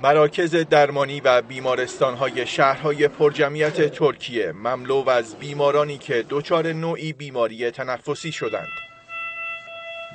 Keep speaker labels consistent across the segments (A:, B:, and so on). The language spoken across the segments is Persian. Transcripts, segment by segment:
A: مراکز درمانی و بیمارستان‌های شهرهای پرجمعیت ترکیه مملو از بیمارانی که دچار نوعی بیماری تنفسی شدند.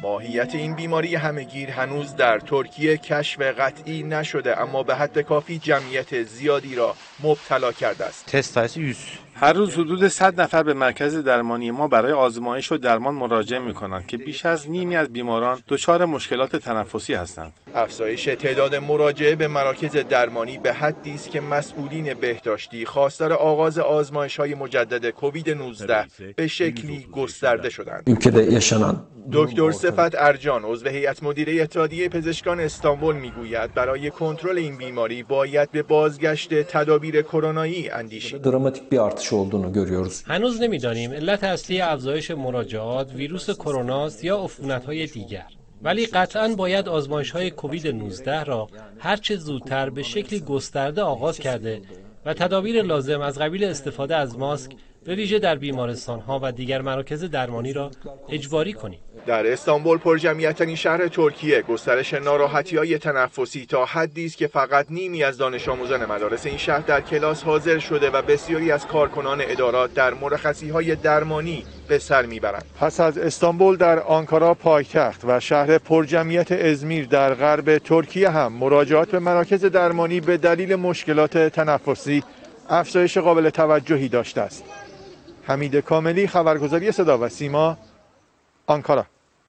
A: ماهیت این بیماری همه‌گیر هنوز در ترکیه کشف قطعی نشده، اما به حد کافی جمعیت زیادی را مبتلا کرده است.
B: تست sayısı 100.
C: هر روز حدود 100 نفر به مرکز درمانی ما برای آزمایش و درمان مراجعه می‌کنند که بیش از نیمی از بیماران دچار مشکلات تنفسی هستند.
A: افزایش تعداد مراجعه به مراکز درمانی به حدی است که مسئولین بهداشتی خواستار آغاز آزمایش‌های مجدد کووید 19 به شکلی گسترده شدند. دکتر صفت ارجان عضو هیئت مدیره اتحادیه پزشکان استانبول میگوید برای کنترل این بیماری باید به بازگشت تدابیر کرونایی اندیشید.
D: دراماتیک bir artış olduğunu görüyoruz.
E: هنوز نمیدانیم علت اصلی افزایش مراجعات ویروس کرونا است یا عفونت‌های دیگر. ولی قطعاً باید آزمایش‌های کووید 19 را هرچه زودتر به شکلی گسترده آغاز کرده و تدابیر لازم از قبیل استفاده از ماسک به ویژه در بیمارستان‌ها و دیگر مراکز درمانی را اجباری کنیم.
A: در استانبول پرجمعیت‌ترین شهر ترکیه گسترش ناراحتی‌های تنفسی تا حدی است که فقط نیمی از دانش آموزان مدارس این شهر در کلاس حاضر شده و بسیاری از کارکنان ادارات در مرخصی‌های درمانی به سر میبرند. پس از استانبول در آنکارا پایتخت و شهر پرجمعیت ازمیر در غرب ترکیه هم مراجعات به مراکز درمانی به دلیل مشکلات تنفسی افزایش قابل توجهی داشته است. حمید کاملی، خبرگزاری صدا و سیما، آنکارا.